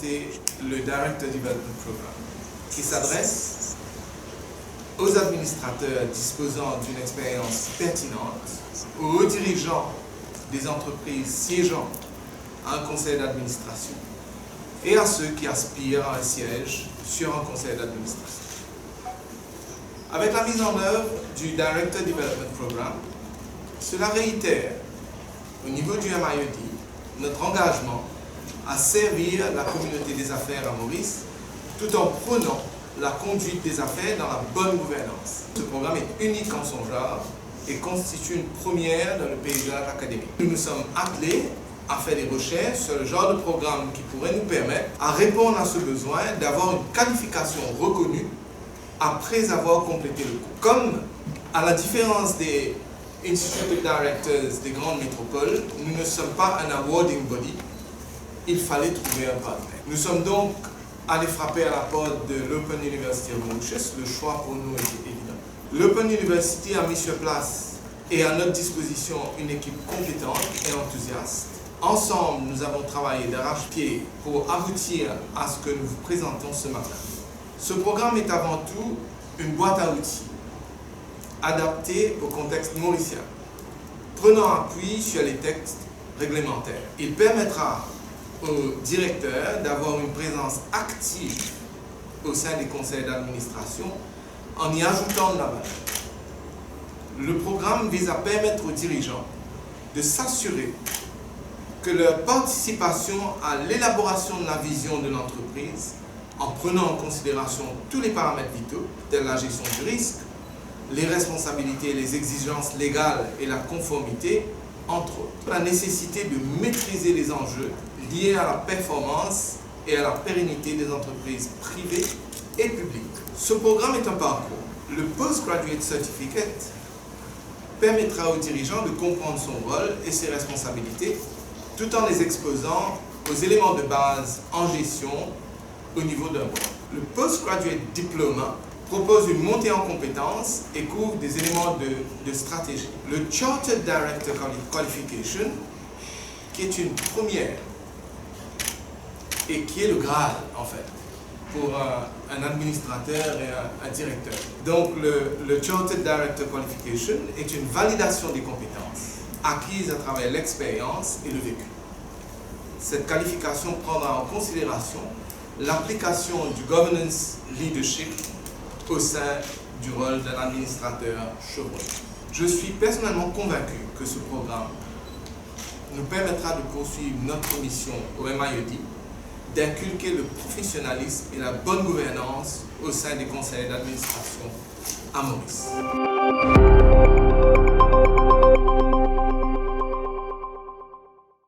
présenter le Director Development Program, qui s'adresse aux administrateurs disposant d'une expérience pertinente, aux dirigeants des entreprises siégeant à un conseil d'administration et à ceux qui aspirent à un siège sur un conseil d'administration. Avec la mise en œuvre du Director Development Program, cela réitère au niveau du MIED notre engagement à servir la communauté des affaires à Maurice tout en prônant la conduite des affaires dans la bonne gouvernance. Ce programme est unique en son genre et constitue une première dans le paysage académique. Nous nous sommes attelés à faire des recherches sur le genre de programme qui pourrait nous permettre à répondre à ce besoin d'avoir une qualification reconnue après avoir complété le cours. Comme à la différence des Institute Directors des grandes métropoles, nous ne sommes pas un awarding body, il fallait trouver un partenaire. Nous sommes donc allés frapper à la porte de l'Open University of Mauritius. Le choix pour nous était évident. L'Open University a mis sur place et à notre disposition une équipe compétente et enthousiaste. Ensemble, nous avons travaillé d'arrache-pied pour aboutir à ce que nous vous présentons ce matin. Ce programme est avant tout une boîte à outils adaptée au contexte mauricien, prenant appui sur les textes réglementaires. Il permettra aux directeurs d'avoir une présence active au sein des conseils d'administration en y ajoutant de la valeur. Le programme vise à permettre aux dirigeants de s'assurer que leur participation à l'élaboration de la vision de l'entreprise, en prenant en considération tous les paramètres vitaux, tels la gestion du risque, les responsabilités, les exigences légales et la conformité, entre autres. La nécessité de maîtriser les enjeux liés à la performance et à la pérennité des entreprises privées et publiques. Ce programme est un parcours. Le Postgraduate Certificate permettra aux dirigeants de comprendre son rôle et ses responsabilités tout en les exposant aux éléments de base en gestion au niveau d'un board. Le Postgraduate Diploma propose une montée en compétences et couvre des éléments de stratégie. Le Chartered Director Qualification, qui est une première et qui est le Graal en fait pour un administrateur et un directeur. Donc le Chartered Director Qualification est une validation des compétences acquises à travers l'expérience et le vécu. Cette qualification prendra en considération l'application du governance leadership au sein du rôle d'un administrateur chevronné. Je suis personnellement convaincu que ce programme nous permettra de poursuivre notre mission au MIED, d'inculquer le professionnalisme et la bonne gouvernance au sein des conseils d'administration à Maurice.